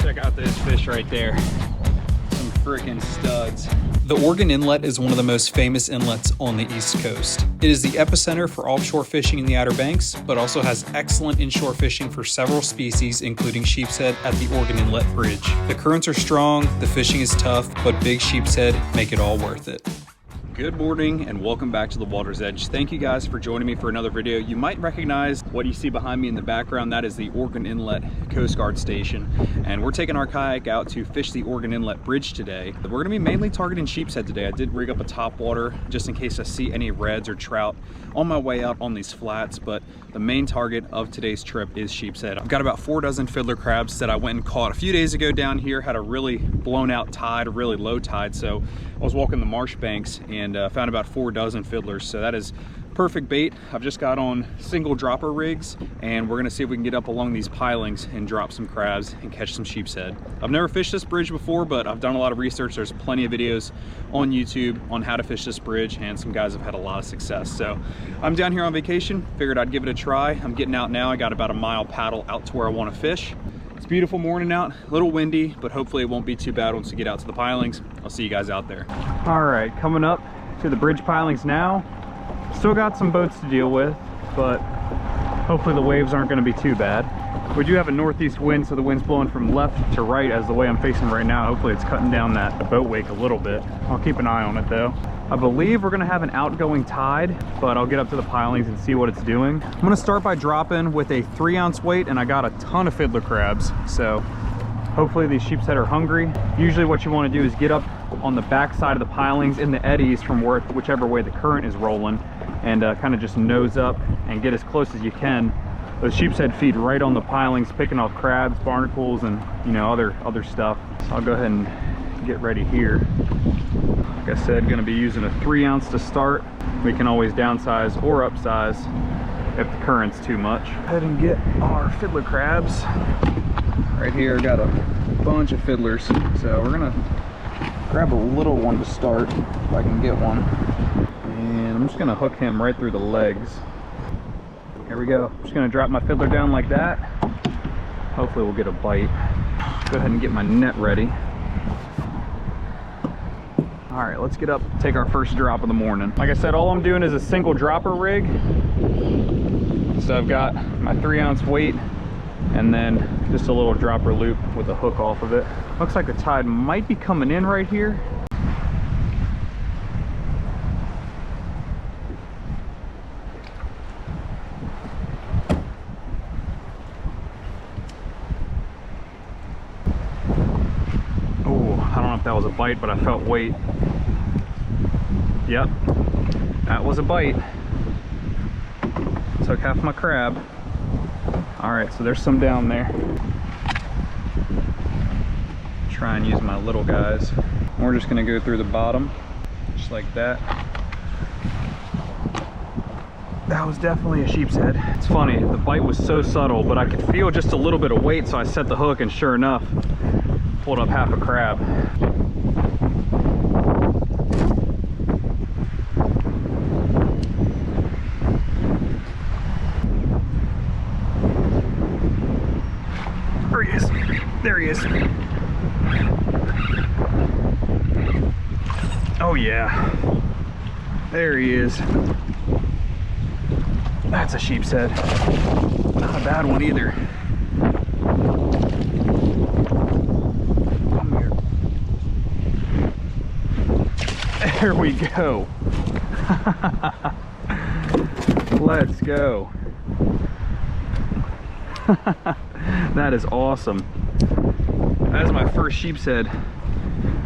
Check out those fish right there. Some freaking studs. The Oregon Inlet is one of the most famous inlets on the East Coast. It is the epicenter for offshore fishing in the Outer Banks, but also has excellent inshore fishing for several species, including sheepshead at the Oregon Inlet Bridge. The currents are strong, the fishing is tough, but big sheepshead make it all worth it. Good morning and welcome back to the Water's Edge. Thank you guys for joining me for another video. You might recognize what you see behind me in the background. That is the Oregon Inlet Coast Guard Station. And we're taking our kayak out to fish the Oregon Inlet Bridge today. We're gonna be mainly targeting sheepshead today. I did rig up a top water just in case I see any reds or trout on my way out on these flats, but the main target of today's trip is sheepshead. I've got about 4 dozen fiddler crabs that I went and caught a few days ago down here. Had a really blown out tide, a really low tide. So I was walking the marsh banks and found about 4 dozen fiddlers. So that is perfect bait. I've just got on single dropper rigs and we're gonna see if we can get up along these pilings and drop some crabs and catch some sheepshead. I've never fished this bridge before, but I've done a lot of research. There's plenty of videos on YouTube on how to fish this bridge and some guys have had a lot of success. So I'm down here on vacation, figured I'd give it a try. I'm getting out now. I got about a mile paddle out to where I wanna fish. It's a beautiful morning out, a little windy, but hopefully it won't be too bad once we get out to the pilings. I'll see you guys out there. All right, coming up to the bridge pilings now. Still got some boats to deal with, but hopefully the waves aren't going to be too bad. We do have a northeast wind, so the wind's blowing from left to right as the way I'm facing right now. Hopefully it's cutting down that boat wake a little bit. I'll keep an eye on it though. I believe we're going to have an outgoing tide, but I'll get up to the pilings and see what it's doing. I'm going to start by dropping with a 3-ounce weight, and I got a ton of fiddler crabs, so hopefully these sheepshead are hungry. Usually what you want to do is get up on the back side of the pilings in the eddies from whichever way the current is rolling, and kind of just nose up and get as close as you can. Those sheepshead feed right on the pilings, picking off crabs, barnacles, and other stuff. So I'll go ahead and get ready here. Like I said, going to be using a 3-ounce to start. We can always downsize or upsize if the current's too much. Go ahead and get our fiddler crabs. Right here, got a bunch of fiddlers, so we're gonna grab a little one to start if I can get one, and I'm just gonna hook him right through the legs. Here we go. Just gonna drop my fiddler down like that. Hopefully we'll get a bite. Go ahead and get my net ready. All right, let's get up, take our first drop of the morning. Like I said, all I'm doing is a single dropper rig. So I've got my 3-ounce weight and then just a little dropper loop with a hook off of it. Looks like the tide might be coming in right here. Oh, I don't know if that was a bite, but I felt weight. Yep, that was a bite. Took half my crab. All right, so there's some down there. Try and use my little guys. We're just gonna go through the bottom, just like that. That was definitely a sheepshead. It's funny, the bite was so subtle, but I could feel just a little bit of weight, so I set the hook, and sure enough, pulled up half a crab. There he is. Oh yeah, there he is. That's a sheepshead. Not a bad one either. There we go. Let's go. That is awesome. That is my first sheepshead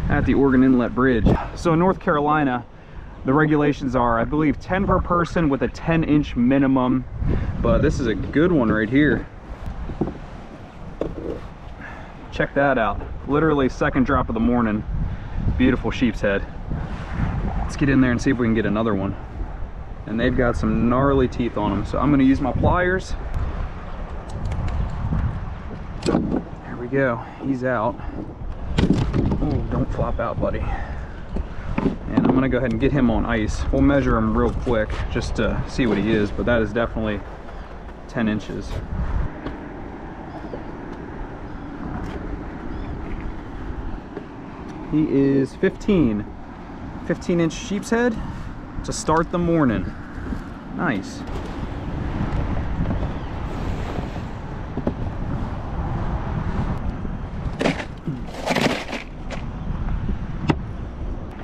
at the Oregon Inlet Bridge. So in North Carolina, the regulations are, I believe, 10 per person with a 10-inch minimum, but this is a good one right here. Check that out. Literally second drop of the morning. Beautiful sheepshead. Let's get in there and see if we can get another one. And they've got some gnarly teeth on them, so I'm gonna use my pliers. There we go, he's out. Oh, don't flop out, buddy. And I'm gonna go ahead and get him on ice. We'll measure him real quick just to see what he is, but that is definitely 10 inches. He is 15-inch sheepshead to start the morning. Nice.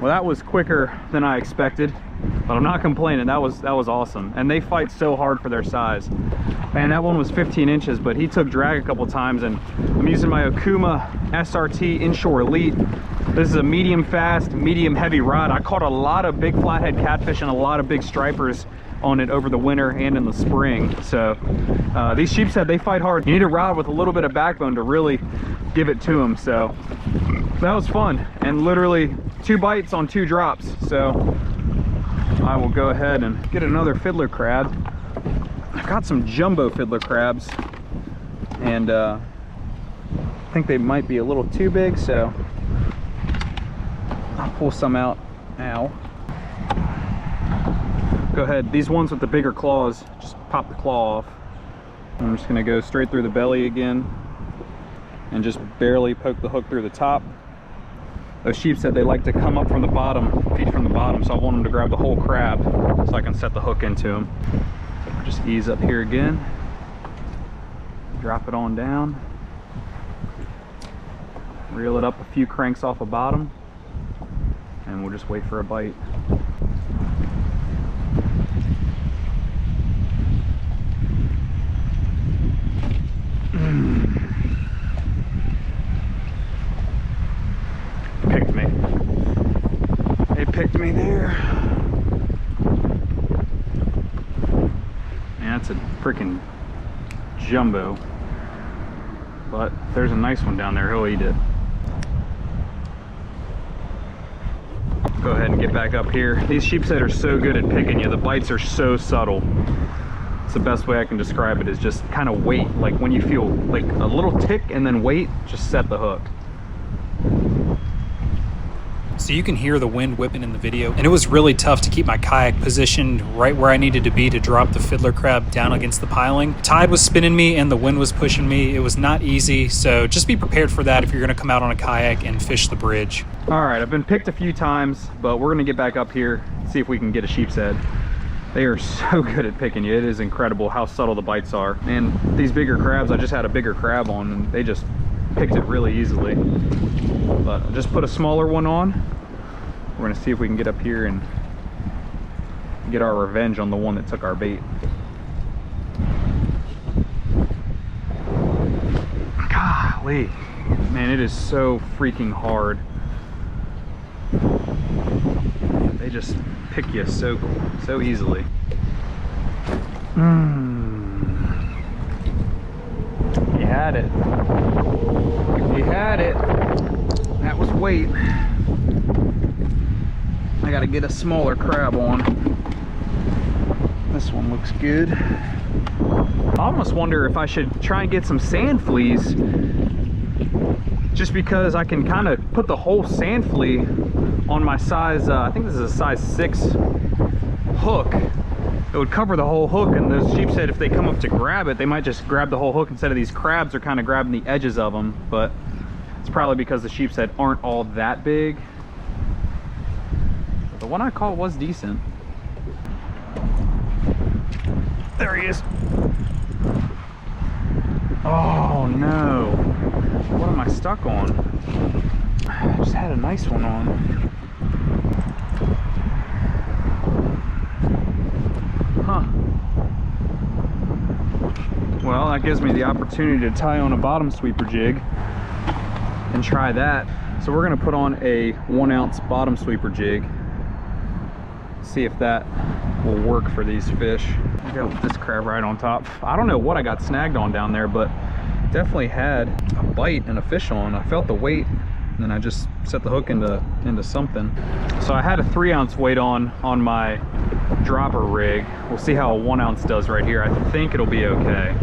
Well, that was quicker than I expected, but I'm not complaining. That was awesome. And they fight so hard for their size. Man, that one was 15 inches, but he took drag a couple times, and I'm using my Okuma SRT Inshore Elite. This is a medium fast, medium heavy rod. I caught a lot of big flathead catfish and a lot of big stripers on it over the winter and in the spring. So these sheepshead, they fight hard. You need a rod with a little bit of backbone to really give it to them. So that was fun, and literally 2 bites on 2 drops. So I will go ahead and get another fiddler crab. I've got some jumbo fiddler crabs, and I think they might be a little too big, so I'll pull some out now. Go ahead, these ones with the bigger claws, just pop the claw off. I'm just gonna go straight through the belly again and just barely poke the hook through the top. Those sheepshead, they like to come up from the bottom, feed from the bottom, so I want them to grab the whole crab so I can set the hook into them. Just ease up here again, drop it on down, reel it up a few cranks off the bottom, and we'll just wait for a bite. Picked me. It picked me there. Man, that's a freaking jumbo. But there's a nice one down there. He'll eat it. Go ahead and get back up here. These sheepshead are so good at picking you. The bites are so subtle. It's the best way I can describe it, is just kind of wait. Like when you feel like a little tick and then wait, just set the hook. So you can hear the wind whipping in the video, and it was really tough to keep my kayak positioned right where I needed to be to drop the fiddler crab down against the piling. Tide was spinning me and the wind was pushing me. It was not easy, so just be prepared for that if you're gonna come out on a kayak and fish the bridge. All right, I've been picked a few times, but we're gonna get back up here, see if we can get a sheepshead. They are so good at picking you. It is incredible how subtle the bites are. And these bigger crabs, I just had a bigger crab on and they just picked it really easily. But I just put a smaller one on. We're gonna see if we can get up here and get our revenge on the one that took our bait. Golly, man, it is so freaking hard. They just pick you so easily. He had it. He had it. That was weight. I gotta get a smaller crab on. This one looks good. I almost wonder if I should try and get some sand fleas, just because I can kind of put the whole sand flea on my size, I think this is a size 6 hook. It would cover the whole hook, and those sheepshead, if they come up to grab it, they might just grab the whole hook instead of these crabs are kind of grabbing the edges of them. But it's probably because the sheepshead aren't all that big. The one I caught was decent. There he is. Oh no. What am I stuck on? I just had a nice one on. Huh. Well, that gives me the opportunity to tie on a bottom sweeper jig and try that. So we're gonna put on a 1 ounce bottom sweeper jig. See if that will work for these fish. I got this crab right on top. I don't know what I got snagged on down there, but definitely had a bite and a fish on. I felt the weight, and then I just set the hook into something. So I had a 3 ounce weight on my dropper rig. We'll see how a 1 ounce does right here. I think it'll be okay.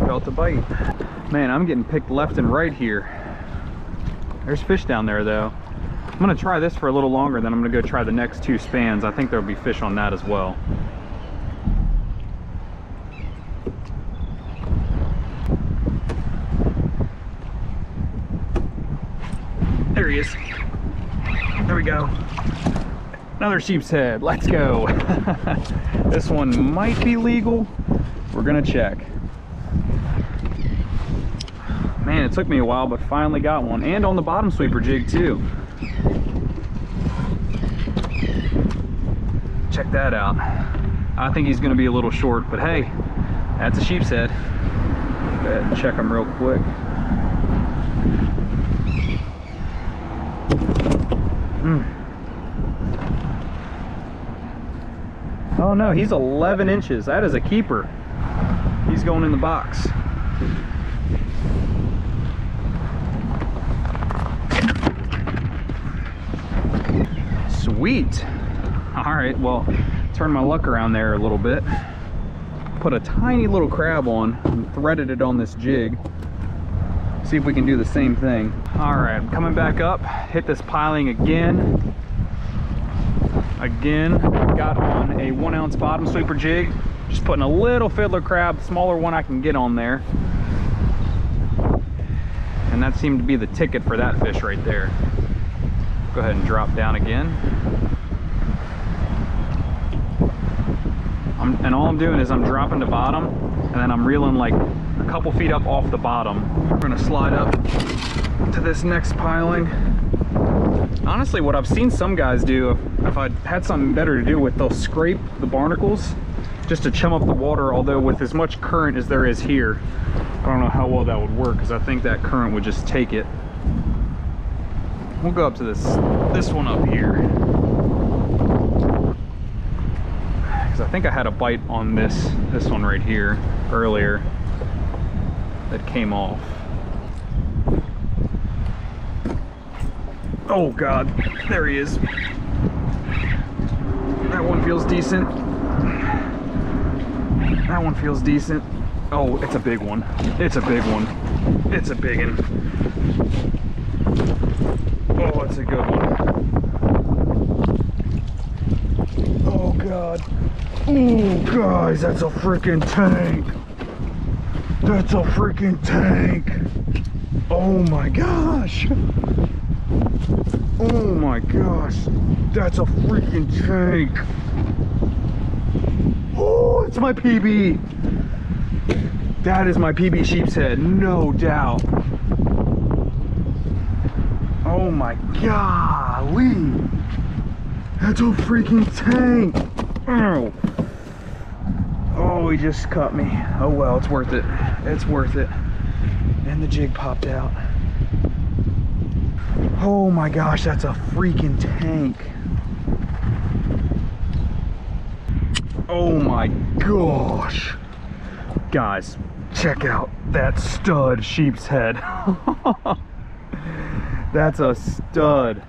Felt a bite. Man, I'm getting picked left and right here. There's fish down there though. I'm gonna try this for a little longer, then I'm gonna go try the next 2 spans. I think there'll be fish on that as well. There he is. There we go. Another sheep's head. Let's go. This one might be legal. We're gonna check. Man, it took me a while, but finally got one. And on the bottom sweeper jig too. Check that out. I think he's gonna be a little short, but hey, that's a sheep's head. Go ahead and check him real quick. Oh no, he's 11 inches. That is a keeper. He's going in the box. Sweet. All right, well, turn my luck around there a little bit. Put a tiny little crab on and threaded it on this jig. See if we can do the same thing. All right, I'm coming back up, hit this piling again. Got on a 1 ounce bottom sweeper jig. Just putting a little fiddler crab, smaller one I can get on there. And that seemed to be the ticket for that fish right there. Go ahead and drop down again. And all I'm doing is I'm dropping to bottom, and then I'm reeling like a couple feet up off the bottom. We're gonna slide up to this next piling. Honestly, what I've seen some guys do, if I had something better to do with, they'll scrape the barnacles just to chum up the water, although with as much current as there is here, I don't know how well that would work, because I think that current would just take it. We'll go up to this one up here, because I think I had a bite on this one right here earlier that came off. Oh God, there he is. That one feels decent. That one feels decent. Oh, it's a big one. It's a big one. It's a big one. Oh, it's a good one. Oh God. Oh guys, that's a freaking tank. That's a freaking tank. Oh my gosh. Oh my gosh, that's a freaking tank. Oh, it's my PB. That is my PB sheep's head, no doubt. Oh my golly. That's a freaking tank. Oh. Oh, he just cut me. Oh well, it's worth it. It's worth it. And the jig popped out. Oh my gosh, that's a freaking tank. Oh my gosh. Guys, check out that stud sheep's head. That's a stud.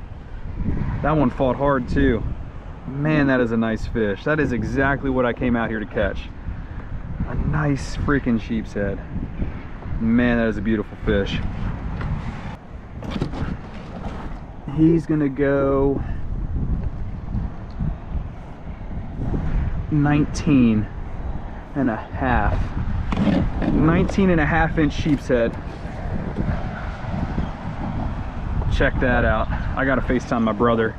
That one fought hard too. Man, that is a nice fish. That is exactly what I came out here to catch. A nice freaking sheep's head. Man, that is a beautiful fish. He's gonna go 19 and a half. 19 and a half inch sheep's head. Check that out. I gotta FaceTime my brother.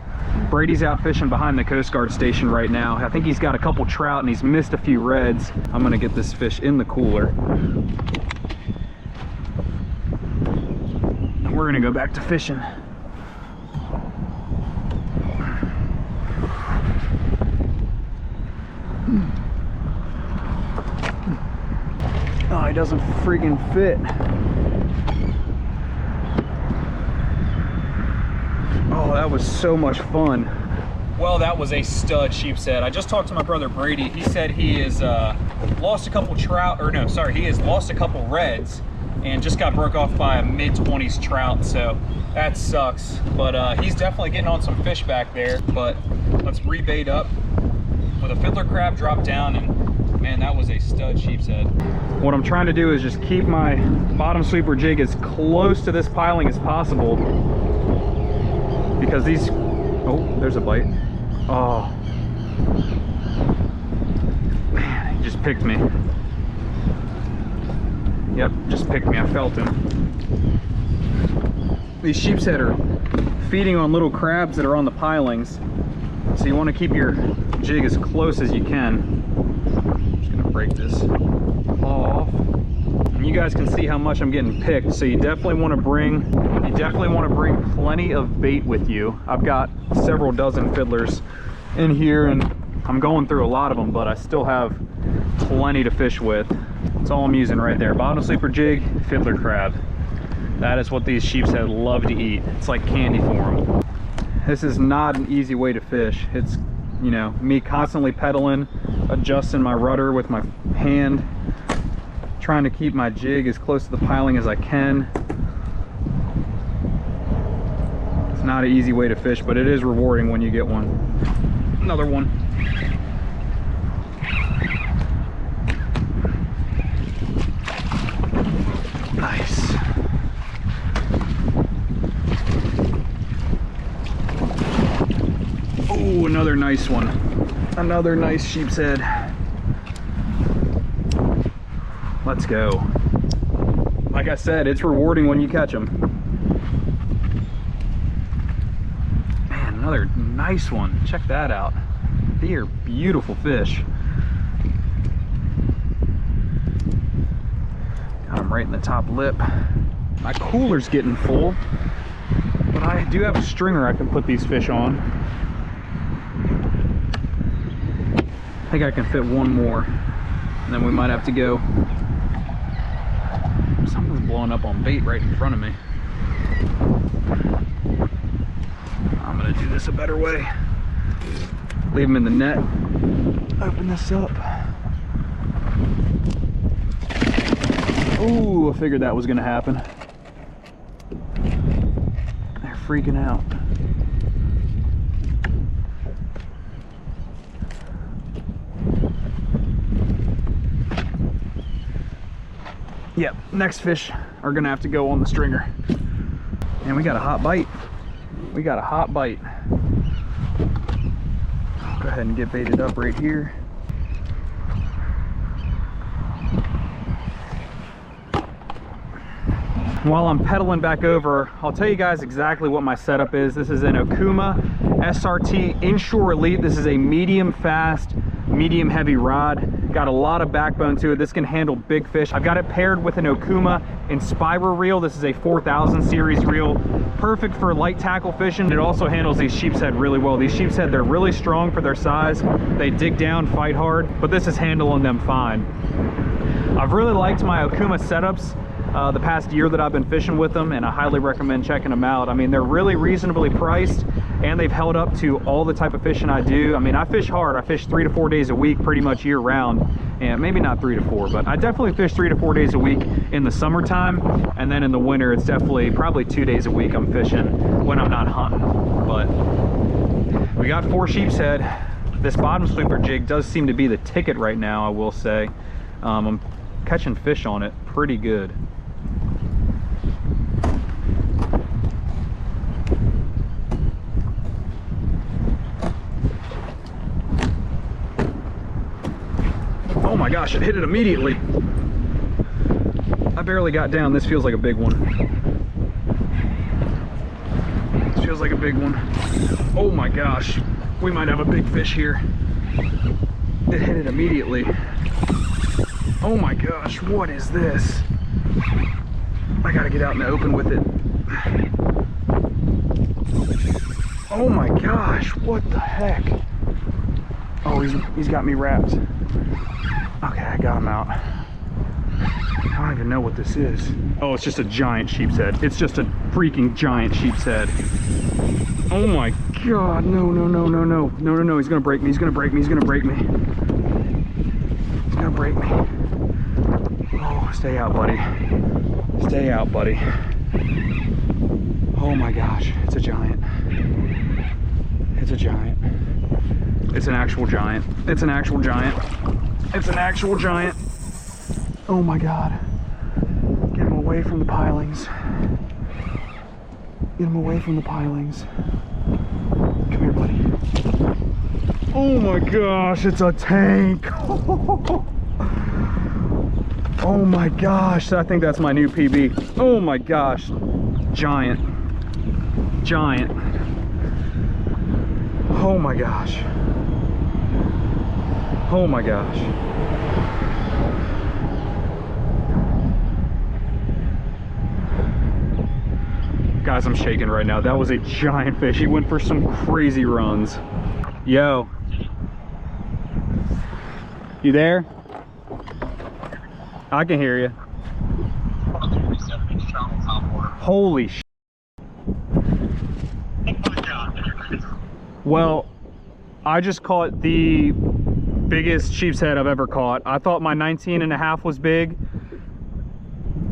Brady's out fishing behind the Coast Guard station right now. I think he's got a couple trout and he's missed a few reds. I'm gonna get this fish in the cooler. And we're gonna go back to fishing. Oh, he doesn't freaking fit. Oh, that was so much fun. Well, that was a stud sheep's head. I just talked to my brother Brady. He said he has lost a couple trout, or no, sorry, he has lost a couple reds and just got broke off by a mid-20s trout, so that sucks. But he's definitely getting on some fish back there. But let's rebait up with a fiddler crab, drop down, and man, that was a stud sheep's head. What I'm trying to do is just keep my bottom sweeper jig as close to this piling as possible. because these, oh, there's a bite. Oh, man, he just picked me. Yep, just picked me, I felt him. These sheepshead are feeding on little crabs that are on the pilings. So you want to keep your jig as close as you can. I'm just gonna break this off. And you guys can see how much I'm getting picked. So you definitely want to bring plenty of bait with you. I've got several dozen fiddlers in here and I'm going through a lot of them, but I still have plenty to fish with. That's all I'm using right there. Bottom sleeper jig, fiddler crab. That is what these sheepshead love to eat. It's like candy for them. This is not an easy way to fish. It's, you know, me constantly pedaling, adjusting my rudder with my hand, trying to keep my jig as close to the piling as I can. It's not an easy way to fish, but it is rewarding when you get one. Another one. Nice. Oh, another nice one. Another nice sheepshead. Let's go. Like I said, it's rewarding when you catch them. Man, another nice one. Check that out. They are beautiful fish. Got them right in the top lip. My cooler's getting full, but I do have a stringer I can put these fish on. I think I can fit one more, and then we might have to go. Something's blowing up on bait right in front of me. I'm gonna do this a better way. Leave them in the net. Open this up. Ooh, I figured that was gonna happen. They're freaking out. Yep, next fish are gonna have to go on the stringer. And we got a hot bite. We got a hot bite. I'll go ahead and get baited up right here. While I'm pedaling back over, I'll tell you guys exactly what my setup is. This is an Okuma SRT Inshore Elite. This is a medium fast, medium heavy rod. Got a lot of backbone to it. This can handle big fish. I've got it paired with an Okuma Inspire reel. This is a 4000 series reel. Perfect for light tackle fishing. It also handles these sheepshead really well. These sheepshead, they're really strong for their size. They dig down, fight hard, but this is handling them fine. I've really liked my Okuma setups the past year that I've been fishing with them, and I highly recommend checking them out. I mean, they're really reasonably priced, and they've held up to all the type of fishing I do. I mean, I fish hard. I fish 3 to 4 days a week pretty much year round, and maybe not 3 to 4, but I definitely fish 3 to 4 days a week in the summertime, and then in the winter it's definitely probably 2 days a week I'm fishing when I'm not hunting. But we got 4 sheepshead. This bottom sweeper jig does seem to be the ticket right now, I will say. I'm catching fish on it pretty good. Oh my gosh, it hit it immediately. I barely got down. This feels like a big one. This feels like a big one. Oh my gosh, we might have a big fish here. It hit it immediately. Oh my gosh, what is this? I gotta get out in the open with it. Oh my gosh, what the heck? Oh, he's got me wrapped. Okay, I got him out. I don't even know what this is. Oh, it's just a giant sheepshead. It's just a freaking giant sheepshead. Oh my god, no, no, no, no, no. No, no, no, he's gonna break me, he's gonna break me, he's gonna break me. He's gonna break me. Oh, stay out, buddy. Stay out, buddy. Oh my gosh, it's a giant. It's a giant. It's an actual giant. It's an actual giant. It's an actual giant. Oh my god. Get him away from the pilings. Get him away from the pilings. Come here, buddy. Oh my gosh, it's a tank. Oh my gosh, I think that's my new PB. Oh my gosh, giant. Giant. Oh my gosh. Oh my gosh. Guys, I'm shaking right now. That was a giant fish. He went for some crazy runs. Yo. You there? I can hear you. Holy sh**. Well, I just caught the biggest sheep's head I've ever caught. I thought my 19.5 was big.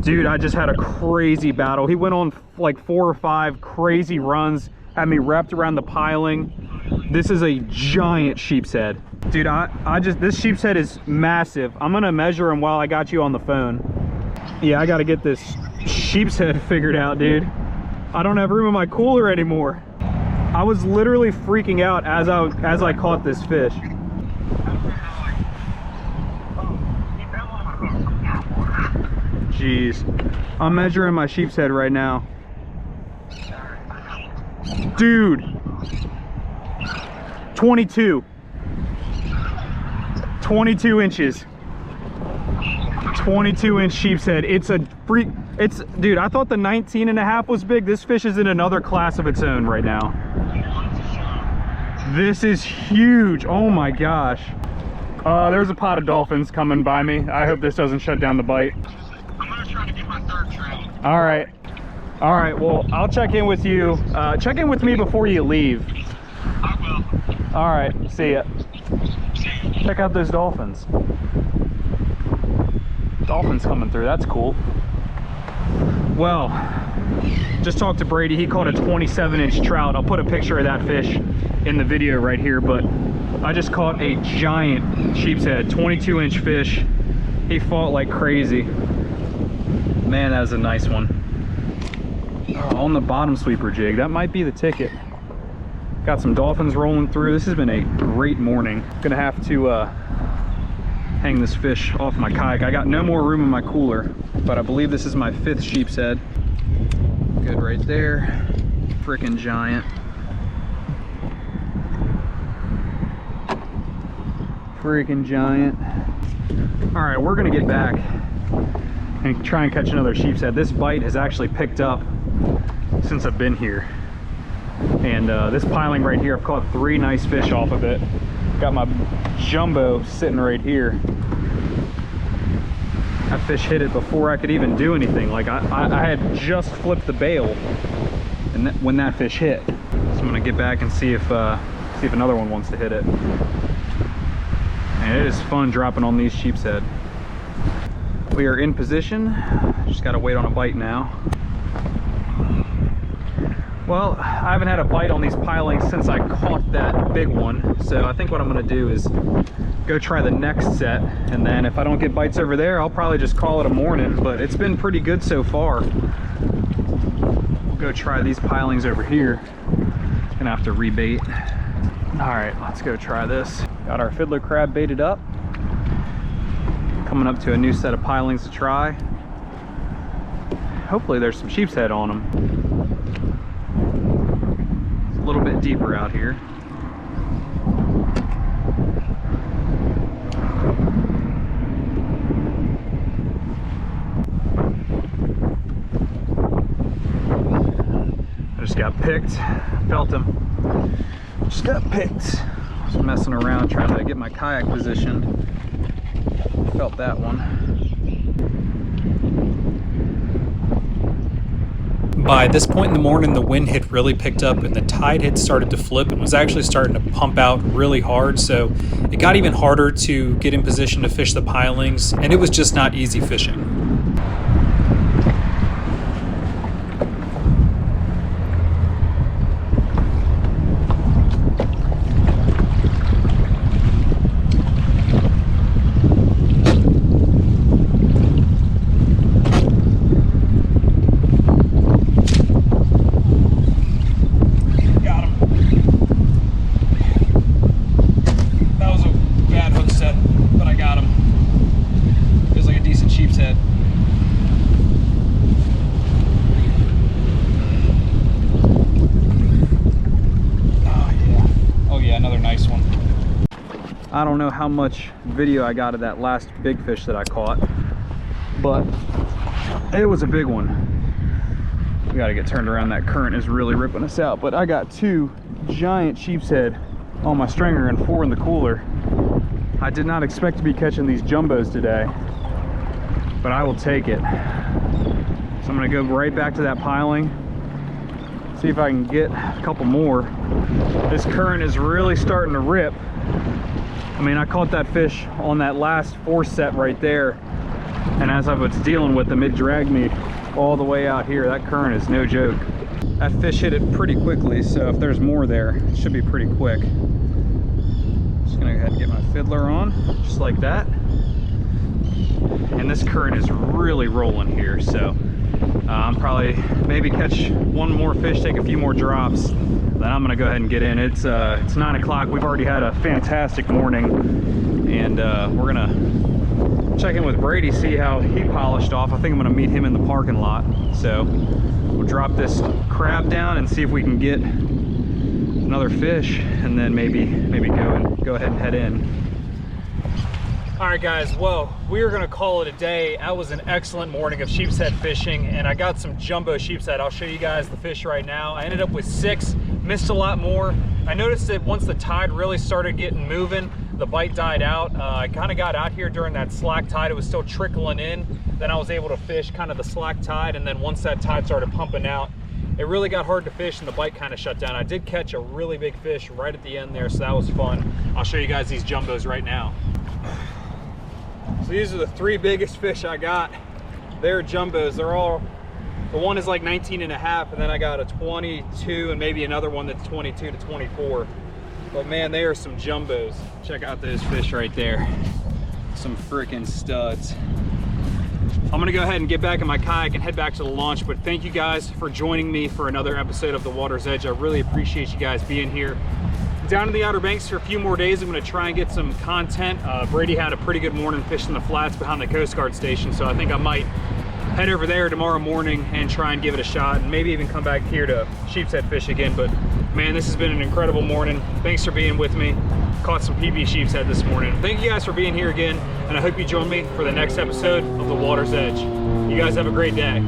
Dude, I just had a crazy battle. He went on like 4 or 5 crazy runs, had me wrapped around the piling. This is a giant sheep's head. Dude, this sheep's head is massive. I'm gonna measure him while I got you on the phone. Yeah, I gotta get this sheep's head figured out, dude. I don't have room in my cooler anymore. I was literally freaking out as I caught this fish. Jeez, I'm measuring my sheep's head right now. Dude, 22 inches. 22-inch sheep's head. It's a freak. Dude, I thought the 19.5 was big. This fish is in another class of its own right now. This is huge. Oh my gosh. There's a pod of dolphins coming by me. I hope this doesn't shut down the bite. I'm gonna try to get my 3rd trout. All right. All right, well, I'll check in with you. Check in with me before you leave. I will. All right, see ya. Check out those dolphins. Dolphins coming through, that's cool. Well, just talked to Brady. He caught a 27-inch trout. I'll put a picture of that fish in the video right here, but I just caught a giant sheep's head, 22-inch fish. He fought like crazy. Man, that was a nice one. Oh, on the bottom sweeper jig. That might be the ticket. Got some dolphins rolling through. This has been a great morning. Gonna have to hang this fish off my kayak. I got no more room in my cooler, but I believe this is my 5th sheep's head. Good right there. Freaking giant. Freaking giant. All right, we're gonna get back and try and catch another sheep's head. This bite has actually picked up since I've been here. And this piling right here, I've caught 3 nice fish off of it. Got my jumbo sitting right here. That fish hit it before I could even do anything. Like I had just flipped the bail, and when that fish hit. So I'm gonna get back and see if another one wants to hit it. And it is fun dropping on these sheep's head. We are in position. Just gotta wait on a bite now. Well, I haven't had a bite on these pilings since I caught that big one. So I think what I'm gonna do is go try the next set. And then if I don't get bites over there, I'll probably just call it a morning. But it's been pretty good so far. We'll go try these pilings over here. Gonna have to rebait. All right, let's go try this. Got our fiddler crab baited up. Coming up to a new set of pilings to try. Hopefully there's some sheep's head on them. It's a little bit deeper out here. I just got picked, felt him. Just got picked. I was messing around trying to get my kayak positioned. Felt that one. By this point in the morning, the wind had really picked up and the tide had started to flip and was actually starting to pump out really hard. So it got even harder to get in position to fish the pilings, and it was just not easy fishing. I don't know how much video I got of that last big fish that I caught, but it was a big one. We got to get turned around. That current is really ripping us out. But I got 2 giant sheepshead on my stringer and 4 in the cooler. I did not expect to be catching these jumbos today, but I will take it. So I'm gonna go right back to that piling, see if I can get a couple more. This current is really starting to rip. I mean, I caught that fish on that last 4 set right there, and as I was dealing with them, it dragged me all the way out here. That current is no joke. That fish hit it pretty quickly, so if there's more there, it should be pretty quick. Just gonna go ahead and get my fiddler on, just like that. And this current is really rolling here, so I'm probably maybe catch one more fish, take a few more drops, then I'm gonna go ahead and get in. It's 9 o'clock. We've already had a fantastic morning, and we're gonna check in with Brady, see how he polished off. I think I'm gonna meet him in the parking lot. So we'll drop this crab down and see if we can get another fish, and then maybe go ahead and head in. All right, guys, well, we are gonna call it a day. That was an excellent morning of sheepshead fishing, and I got some jumbo sheepshead. I'll show you guys the fish right now. I ended up with 6, missed a lot more. I noticed that once the tide really started getting moving, the bite died out. I kind of got out here during that slack tide. It was still trickling in. Then I was able to fish kind of the slack tide, and then once that tide started pumping out, it really got hard to fish and the bite kind of shut down. I did catch a really big fish right at the end there, so that was fun. I'll show you guys these jumbos right now. So these are the 3 biggest fish I got. They're jumbos. They're all, the one is like 19.5, and then I got a 22 and maybe another one that's 22 to 24. But man, they are some jumbos. Check out those fish right there. Some freaking studs. I'm gonna go ahead and get back in my kayak and head back to the launch, but thank you guys for joining me for another episode of The Water's Edge. I really appreciate you guys being here. Down in the Outer Banks for a few more days. I'm gonna try and get some content. Brady had a pretty good morning fishing the flats behind the Coast Guard station, so I think I might head over there tomorrow morning and try and give it a shot, and maybe even come back here to sheepshead fish again. But man, this has been an incredible morning. Thanks for being with me. Caught some PB sheepshead this morning. Thank you guys for being here again, and I hope you join me for the next episode of The Water's Edge. You guys have a great day.